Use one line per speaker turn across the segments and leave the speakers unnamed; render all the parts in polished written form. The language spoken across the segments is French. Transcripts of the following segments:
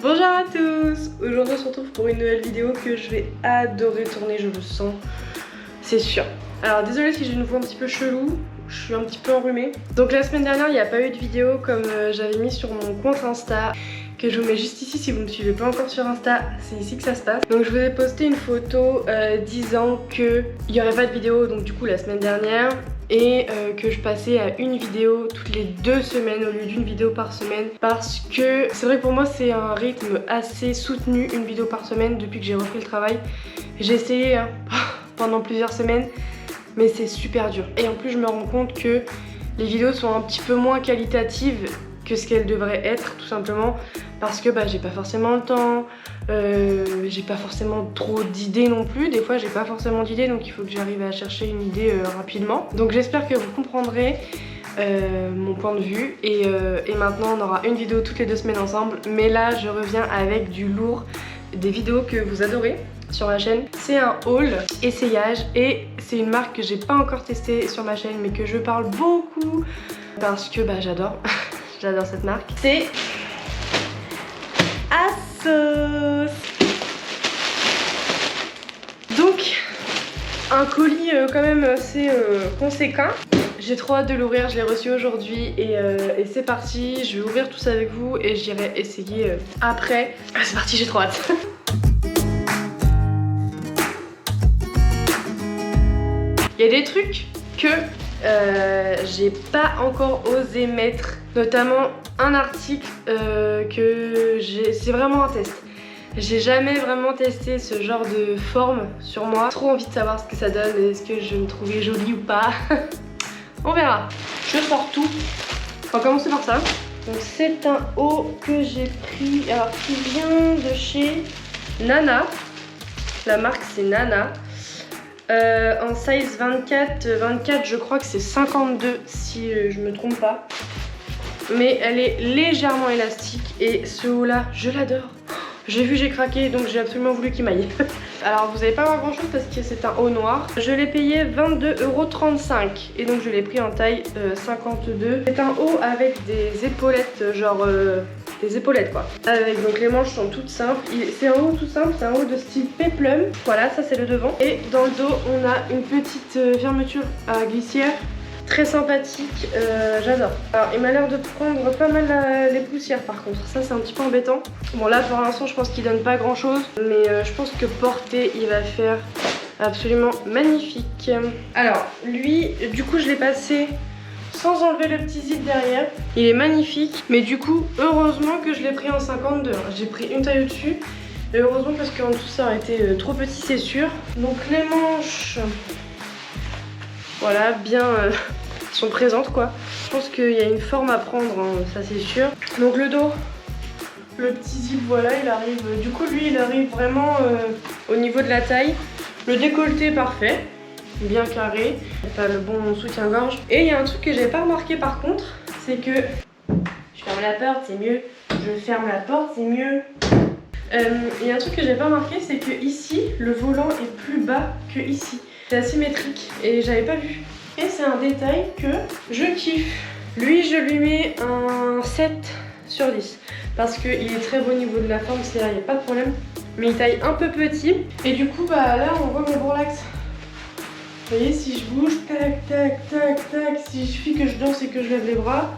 Bonjour à tous. Aujourd'hui on se retrouve pour une nouvelle vidéo que je vais adorer tourner, je le sens, c'est sûr. Alors désolée si j'ai une voix un petit peu chelou, je suis un petit peu enrhumée. Donc la semaine dernière il n'y a pas eu de vidéo comme j'avais mis sur mon compte Insta, que je vous mets juste ici si vous ne me suivez pas encore sur Insta, c'est ici que ça se passe. Donc je vous ai posté une photo disant qu'il n'y aurait pas de vidéo donc du coup la semaine dernière. Et que je passais à une vidéo toutes les 2 semaines au lieu d'une vidéo par semaine, parce que c'est vrai que pour moi c'est un rythme assez soutenu, une vidéo par semaine depuis que j'ai repris le travail. J'ai essayé pendant plusieurs semaines mais c'est super dur, et en plus je me rends compte que les vidéos sont un petit peu moins qualitatives que ce qu'elles devraient être, tout simplement parce que j'ai pas forcément le temps, j'ai pas forcément trop d'idées non plus, des fois j'ai pas forcément d'idées donc il faut que j'arrive à chercher une idée rapidement. Donc j'espère que vous comprendrez mon point de vue et maintenant on aura une vidéo toutes les 2 semaines ensemble, mais là je reviens avec du lourd, des vidéos que vous adorez sur ma chaîne. C'est un haul essayage et c'est une marque que j'ai pas encore testée sur ma chaîne mais que je parle beaucoup parce que j'adore. J'adore cette marque. C'est ASOS. Donc un colis quand même assez conséquent. J'ai trop hâte de l'ouvrir, je l'ai reçu aujourd'hui et c'est parti. Je vais ouvrir tout ça avec vous et j'irai essayer après. C'est parti, j'ai trop hâte. Il y a des trucs que j'ai pas encore osé mettre, notamment un article que c'est vraiment un test. J'ai jamais vraiment testé ce genre de forme sur moi. Trop envie de savoir ce que ça donne, est-ce que je vais me trouver jolie ou pas. On verra. Je sors tout. On va commencer par ça. Donc c'est un haut que j'ai pris, alors qui vient de chez Nana. La marque c'est Nana. En size 24, je crois que c'est 52 si je me trompe pas. Mais elle est légèrement élastique et ce haut là, je l'adore. J'ai vu, j'ai craqué, donc j'ai absolument voulu qu'il m'aille. Alors vous allez pas voir grand chose parce que c'est un haut noir. Je l'ai payé 22,35 € et donc je l'ai pris en taille 52. C'est un haut avec des épaulettes, genre des épaulettes quoi. Avec donc les manches sont toutes simples. C'est un haut tout simple, c'est un haut de style péplum. Voilà, ça c'est le devant. Et dans le dos on a une petite fermeture à glissière. Très sympathique, j'adore. Alors il m'a l'air de prendre pas mal les poussières par contre, ça c'est un petit peu embêtant. Bon là pour l'instant je pense qu'il donne pas grand chose, mais je pense que porter il va faire absolument magnifique. Alors lui du coup je l'ai passé sans enlever le petit zip derrière. Il est magnifique, mais du coup heureusement que je l'ai pris en 52. J'ai pris une taille au-dessus, et heureusement parce qu'en dessous ça aurait été trop petit c'est sûr. Donc les manches, voilà, bien sont présentes quoi. Je pense qu'il y a une forme à prendre, hein, ça c'est sûr. Donc le dos, le petit zip, voilà, il arrive. Du coup lui il arrive vraiment au niveau de la taille. Le décolleté parfait, bien carré. T'as le bon soutien-gorge. Et il y a un truc que j'avais pas remarqué par contre, c'est que je ferme la porte, c'est mieux. Je ferme la porte, c'est mieux. Il y a un truc que j'avais pas remarqué, c'est que ici le volant est plus bas que ici. C'est asymétrique et j'avais pas vu. Et c'est un détail que je kiffe. Lui je lui mets un 7 sur 10 parce qu'il est très beau au niveau de la forme, c'est là, il n'y a pas de problème. Mais il taille un peu petit et du coup là on voit mon bourlax. Vous voyez, si je bouge, tac tac tac tac, si je fais que je danse et que je lève les bras.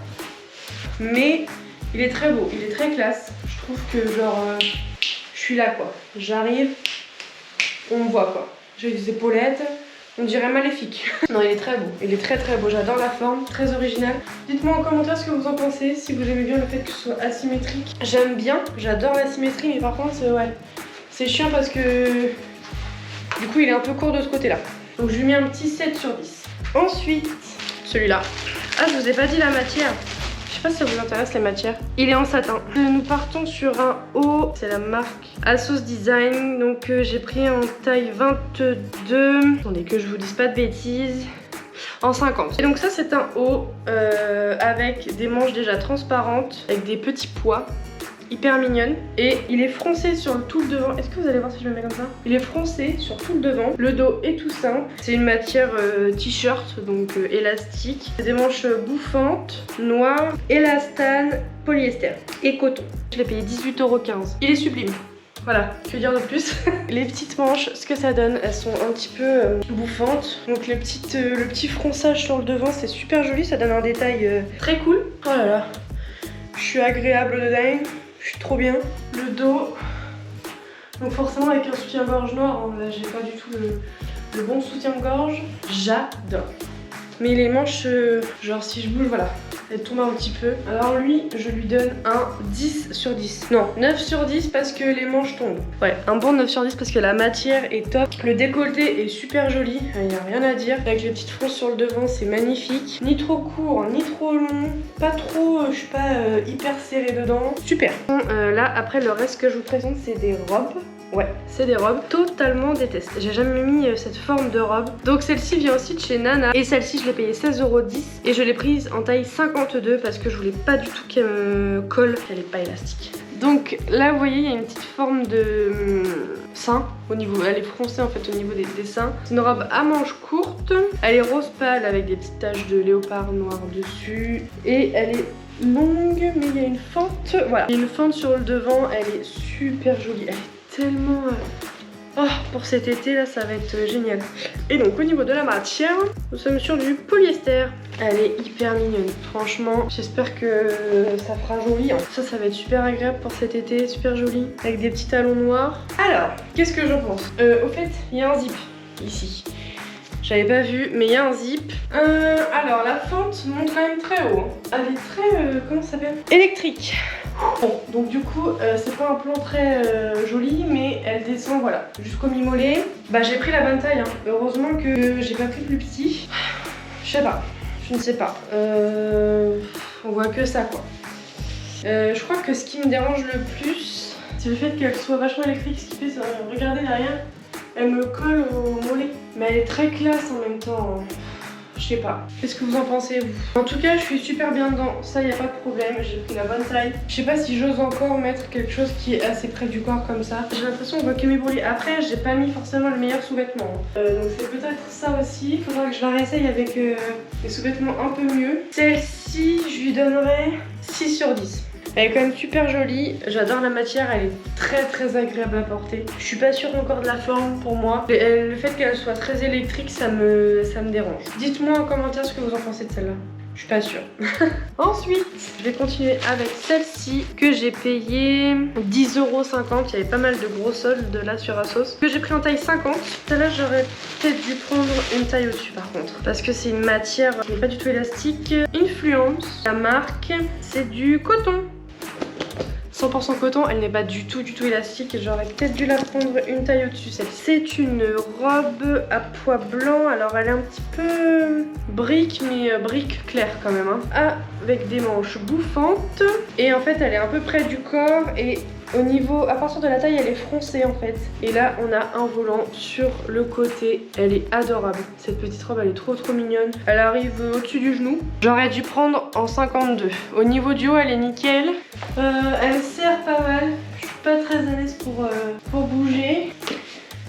Mais il est très beau, il est très classe. Je trouve que genre je suis là quoi. J'arrive, on me voit quoi. J'ai des épaulettes. On dirait maléfique. Non, il est très beau, il est très beau, j'adore la forme, très original. Dites-moi en commentaire ce que vous en pensez, si vous aimez bien le fait que ce soit asymétrique. J'aime bien, j'adore la symétrie, mais par contre, ouais, c'est chiant parce que du coup, il est un peu court de ce côté-là. Donc je lui mets un petit 7 sur 10. Ensuite, celui-là. Ah, je vous ai pas dit la matière. Je sais pas si ça vous intéresse les matières. Il est en satin. Nous partons sur un haut. C'est la marque ASOS Design. Donc j'ai pris en taille 22. Attendez que je vous dise pas de bêtises. En 50. Et donc ça c'est un haut avec des manches déjà transparentes, avec des petits pois. hyper mignonne. Et il est froncé sur tout le devant. Est-ce que vous allez voir si je le mets comme ça? Il est froncé sur tout le devant. Le dos est tout simple. C'est une matière t-shirt, donc élastique. Des manches bouffantes, noires, élastane, polyester et coton. Je l'ai payé 18,15 €. Il est sublime. Voilà, que dire de plus? Les petites manches, ce que ça donne, elles sont un petit peu bouffantes. Donc le petit fronçage sur le devant, c'est super joli, ça donne un détail très cool. Oh là là, je suis agréable de dingue, je suis trop bien. Le dos, donc forcément avec un soutien-gorge noir, hein, là j'ai pas du tout le bon soutien-gorge. J'adore. Mais les manches, genre si je bouge, voilà, elle tombe un petit peu. Alors lui, je lui donne un 10 sur 10. Non, 9 sur 10 parce que les manches tombent. Ouais, un bon 9 sur 10 parce que la matière est top. Le décolleté est super joli, il n'y a rien à dire. Avec les petites fronces sur le devant, c'est magnifique. Ni trop court, ni trop long. Pas trop, je suis pas hyper serrée dedans. Super. Là, après, le reste que je vous présente, c'est des robes. Ouais, c'est des robes totalement déteste. J'ai jamais mis cette forme de robe. Donc celle-ci vient aussi de chez Nana. Et celle-ci, je l'ai payée 16,10 €. Et je l'ai prise en taille 52 parce que je voulais pas du tout qu'elle me colle. Elle est pas élastique. Donc là, vous voyez, il y a une petite forme de sein au niveau. Elle est froncée en fait au niveau des seins. C'est une robe à manches courtes. Elle est rose pâle avec des petites taches de léopard noir dessus. Et elle est longue, mais il y a une fente. Voilà, il y a une fente sur le devant. Elle est super jolie. Elle est tellement... Oh, pour cet été là, ça va être génial. Et donc au niveau de la matière, nous sommes sur du polyester. Elle est hyper mignonne, franchement. J'espère que ça fera joli. Ça va être super agréable pour cet été, super joli. Avec des petits talons noirs. Alors, qu'est-ce que j'en pense? Au fait, il y a un zip ici. J'avais pas vu, mais il y a un zip. Alors, la fente monte quand même très haut. Elle est très, comment ça s'appelle? Électrique. Bon, donc du coup, c'est pas un plan très joli, mais elle descend, voilà, jusqu'au mi-mollet. Bah, j'ai pris la bonne taille, hein. Heureusement que j'ai pas pris plus petit. Je sais pas, je ne sais pas. On voit que ça, quoi. Je crois que ce qui me dérange le plus, c'est le fait qu'elle soit vachement électrique. Ce qui fait, regardez derrière, elle me colle au mollet. Mais elle est très classe en même temps. Je sais pas. Qu'est-ce que vous en pensez, vous? En tout cas, je suis super bien dedans. Ça, y a pas de problème. J'ai pris la bonne taille. Je sais pas si j'ose encore mettre quelque chose qui est assez près du corps comme ça. J'ai l'impression qu'on voit que mes bourrelets. Après, j'ai pas mis forcément le meilleur sous-vêtement. Donc c'est peut-être ça aussi. Il faudra que je la réessaye avec des sous-vêtements un peu mieux. Celle-ci, je lui donnerais 6 sur 10. Elle est quand même super jolie, j'adore la matière, elle est très agréable à porter. Je suis pas sûre encore de la forme pour moi. Le fait qu'elle soit très électrique, ça me dérange. Dites-moi en commentaire ce que vous en pensez de celle-là. Je suis pas sûre. Ensuite, je vais continuer avec celle-ci que j'ai payée 10,50 €. Il y avait pas mal de gros soldes là sur Asos. Que j'ai pris en taille 50. Celle-là, j'aurais peut-être dû prendre une taille au-dessus par contre. Parce que c'est une matière qui n'est pas du tout élastique. Influence. La marque, c'est du coton. 100% coton, elle n'est pas du tout élastique et j'aurais peut-être dû la prendre une taille au-dessus. C'est une robe à pois blanc, alors elle est un petit peu brique, mais brique claire quand même, hein. Avec des manches bouffantes et en fait elle est un peu près du corps et au niveau, à partir de la taille, elle est froncée en fait. Et là, on a un volant sur le côté. Elle est adorable. Cette petite robe, elle est trop mignonne. Elle arrive au-dessus du genou. J'aurais dû prendre en 52. Au niveau du haut, elle est nickel. Elle serre pas mal. Je suis pas très à l'aise pour bouger.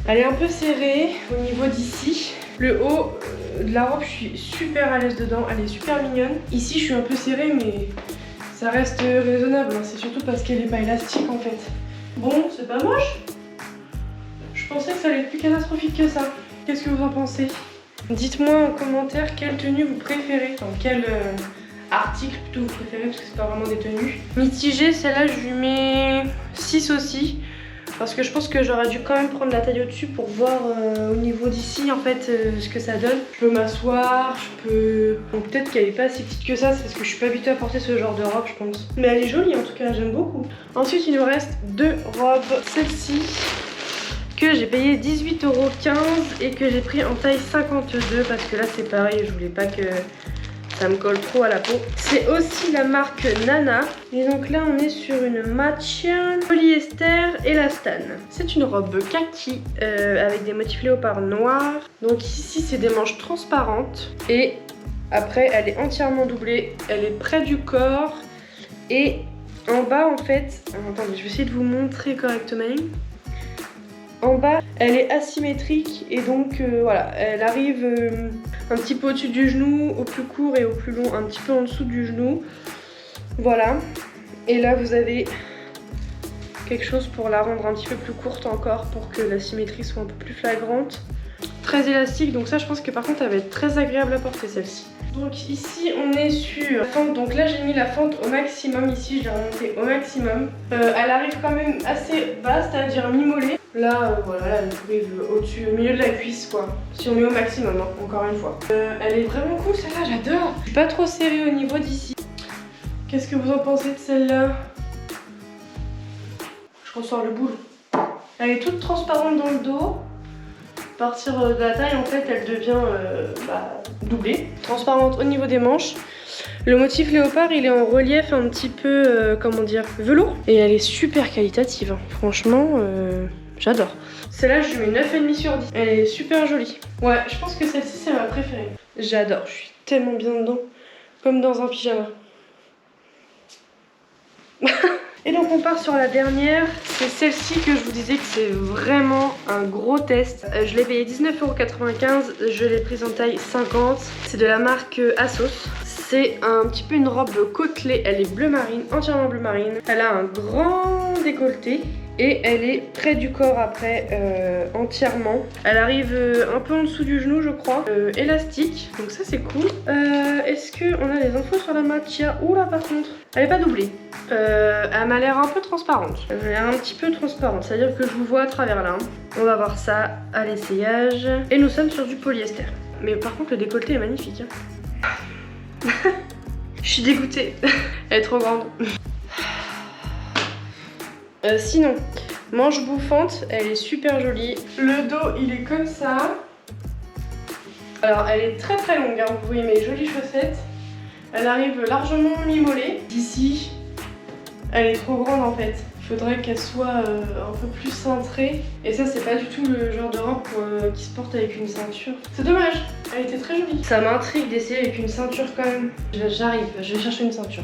Elle est un peu serrée au niveau d'ici. Le haut de la robe, je suis super à l'aise dedans. Elle est super mignonne. Ici, je suis un peu serrée, mais... ça reste raisonnable, hein. C'est surtout parce qu'elle n'est pas élastique en fait. Bon, c'est pas moche. Je pensais que ça allait être plus catastrophique que ça. Qu'est-ce que vous en pensez? Dites-moi en commentaire quelle tenue vous préférez. Enfin, quel article plutôt vous préférez, parce que c'est pas vraiment des tenues. Mitigée, celle-là je lui mets 6 aussi. Parce que je pense que j'aurais dû quand même prendre la taille au-dessus pour voir au niveau d'ici en fait ce que ça donne. Je peux m'asseoir, je peux... Bon, peut-être qu'elle est pas si petite que ça, c'est parce que je suis pas habituée à porter ce genre de robe je pense. Mais elle est jolie en tout cas, j'aime beaucoup. Ensuite il nous reste deux robes. Celle-ci que j'ai payé 18,15 € et que j'ai pris en taille 52 parce que là c'est pareil, je voulais pas que... ça me colle trop à la peau. C'est aussi la marque Nana. Et donc là, on est sur une matière polyester élastane. C'est une robe kaki avec des motifs léopard noirs. Donc ici, c'est des manches transparentes. Et après, elle est entièrement doublée. Elle est près du corps. Et En bas en fait, alors, attendez, je vais essayer de vous montrer correctement. En bas, elle est asymétrique et donc voilà, elle arrive un petit peu au-dessus du genou, au plus court et au plus long, un petit peu en dessous du genou. Voilà. Et là, vous avez quelque chose pour la rendre un petit peu plus courte encore, pour que la symétrie soit un peu plus flagrante. Très élastique, donc ça, je pense que par contre, elle va être très agréable à porter celle-ci. Donc ici, on est sur la fente. Donc là, j'ai mis la fente au maximum. Ici, je l'ai remontée au maximum. Elle arrive quand même assez basse, c'est-à-dire mi-mollet. Là, voilà, elle arrive au-dessus, au milieu de la cuisse, quoi. Si on met au maximum, hein, encore une fois. Elle est vraiment cool, celle-là, j'adore. Je suis pas trop serrée au niveau d'ici. Qu'est-ce que vous en pensez de celle-là? Je ressors le boule. Elle est toute transparente dans le dos. À partir de la taille, en fait, elle devient doublée. Transparente au niveau des manches. Le motif léopard, il est en relief un petit peu, comment dire, velours. Et elle est super qualitative, hein. Franchement, j'adore. Celle-là, je lui mets 9,5 sur 10. Elle est super jolie. Ouais, je pense que celle-ci, c'est ma préférée. J'adore, je suis tellement bien dedans. Comme dans un pyjama. Et donc on part sur la dernière, c'est celle-ci que je vous disais que c'est vraiment un gros test. Je l'ai payé 19,95 €, je l'ai prise en taille 50. C'est de la marque Asos. C'est un petit peu une robe côtelée, elle est bleu marine, entièrement bleu marine. Elle a un grand décolleté et elle est près du corps après, entièrement. Elle arrive un peu en dessous du genou je crois, élastique, donc ça c'est cool. Est-ce qu'on a des infos sur la matière? Oula par contre, elle est pas doublée. Elle m'a l'air un peu transparente. Elle m'a l'air un petit peu transparente, c'est-à-dire que je vous vois à travers là. On va voir ça à l'essayage. Et nous sommes sur du polyester. Mais par contre le décolleté est magnifique. Hein. Je suis dégoûtée. Elle est trop grande. Sinon, manche bouffante, elle est super jolie. Le dos, il est comme ça. Alors, elle est très très longue, hein. Vous voyez mes jolies chaussettes. Elle arrive largement mi-mollet. D'ici, elle est trop grande en fait. Il faudrait qu'elle soit un peu plus cintrée. Et ça, c'est pas du tout le genre de robe qui se porte avec une ceinture. C'est dommage, elle était très jolie. Ça m'intrigue d'essayer avec une ceinture quand même. J'arrive, je vais chercher une ceinture.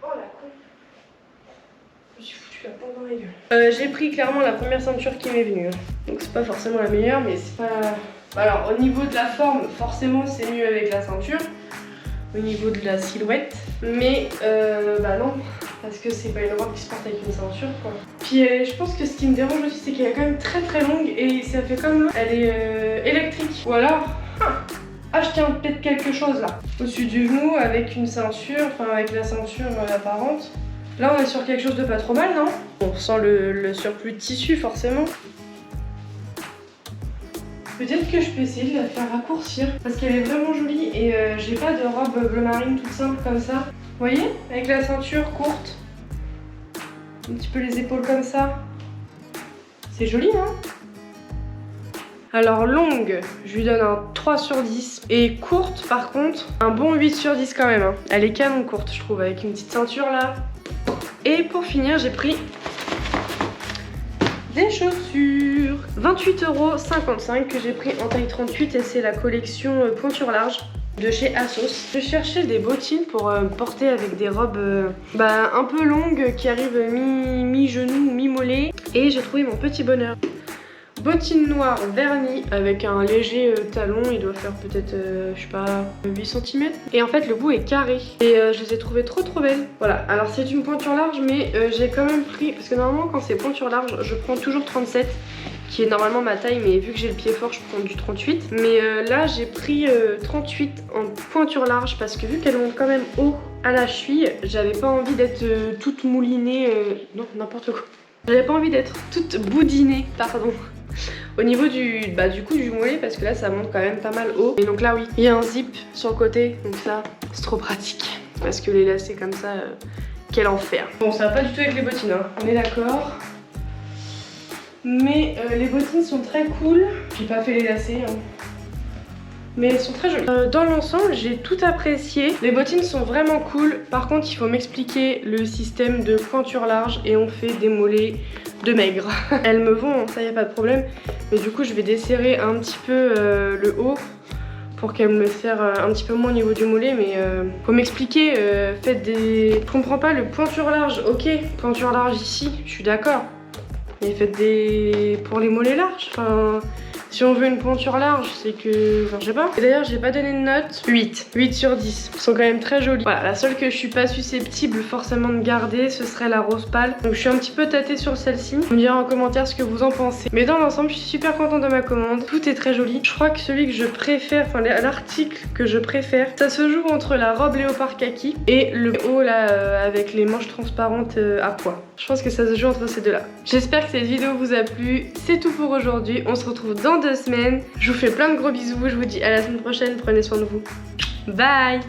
Oh la con. Je me suis foutu la pointe dans la gueule. J'ai pris clairement la première ceinture qui m'est venue. Donc c'est pas forcément la meilleure, mais c'est pas... Alors au niveau de la forme, forcément c'est mieux avec la ceinture. Au niveau de la silhouette. Mais bah non. Parce que c'est pas une robe qui se porte avec une ceinture quoi. Puis je pense que ce qui me dérange aussi c'est qu'elle est quand même très très longue et ça fait comme elle est électrique. Ou alors, je tiens peut-être quelque chose là. Au-dessus du genou avec une ceinture, enfin avec la ceinture apparente. Là on est sur quelque chose de pas trop mal non? On ressent le surplus de tissu forcément. Peut-être que je peux essayer de la faire raccourcir parce qu'elle est vraiment jolie et j'ai pas de robe bleu marine toute simple comme ça. Vous voyez? Avec la ceinture courte. Un petit peu les épaules comme ça. C'est joli, hein? Alors longue, je lui donne un 3 sur 10. Et courte, par contre, un bon 8 sur 10 quand même. Hein. Elle est canon courte, je trouve, avec une petite ceinture là. Et pour finir, j'ai pris des chaussures. 28,55 € que j'ai pris en taille 38 et c'est la collection pointure large de chez Asos. Je cherchais des bottines pour porter avec des robes un peu longues qui arrivent mi-genou ou mi-mollet. Et j'ai trouvé mon petit bonheur. Bottines noires vernies avec un léger talon, il doit faire peut-être, je sais pas, 8 cm. Et en fait le bout est carré. Et je les ai trouvées trop belles. Voilà, alors c'est une pointure large mais j'ai quand même pris, parce que normalement quand c'est pointure large, je prends toujours 37, qui est normalement ma taille, mais vu que j'ai le pied fort, je prends du 38. Mais là j'ai pris 38 en pointure large parce que vu qu'elle monte quand même haut à la cheville, j'avais pas envie d'être toute moulinée, non n'importe quoi. J'avais pas envie d'être toute boudinée, pardon. Au niveau du coup du mollet parce que là ça monte quand même pas mal haut. Et donc là oui, il y a un zip sur le côté, donc ça c'est trop pratique. Parce que les lacets comme ça, quel enfer. Bon ça va pas du tout avec les bottines, hein. On est d'accord. Mais les bottines sont très cool. J'ai pas fait les lacets, hein. Mais elles sont très jolies. Dans l'ensemble, j'ai tout apprécié. Les bottines sont vraiment cool. Par contre, il faut m'expliquer le système de pointure large et on fait des mollets de maigre. Elles me vont, ça y a pas de problème. Mais du coup, je vais desserrer un petit peu le haut pour qu'elle me serre un petit peu moins au niveau du mollet, mais faut m'expliquer, faites des... Je comprends pas, le pointure large, ok, pointure large ici, je suis d'accord. Mais faites des... pour les mollets larges, enfin... Si on veut une pointure large, c'est que... Enfin, je sais pas. Et d'ailleurs, j'ai pas donné de note. 8. 8 sur 10. Ils sont quand même très jolis. Voilà, la seule que je suis pas susceptible forcément de garder, ce serait la rose pâle. Donc je suis un petit peu tâtée sur celle-ci. Vous me direz en commentaire ce que vous en pensez. Mais dans l'ensemble, je suis super contente de ma commande. Tout est très joli. Je crois que celui que je préfère, enfin l'article que je préfère, ça se joue entre la robe léopard kaki et le haut là avec les manches transparentes à pois. Je pense que ça se joue entre ces deux-là. J'espère que cette vidéo vous a plu. C'est tout pour aujourd'hui. On se retrouve dans 2 semaines. Je vous fais plein de gros bisous. Je vous dis à la semaine prochaine. Prenez soin de vous. Bye!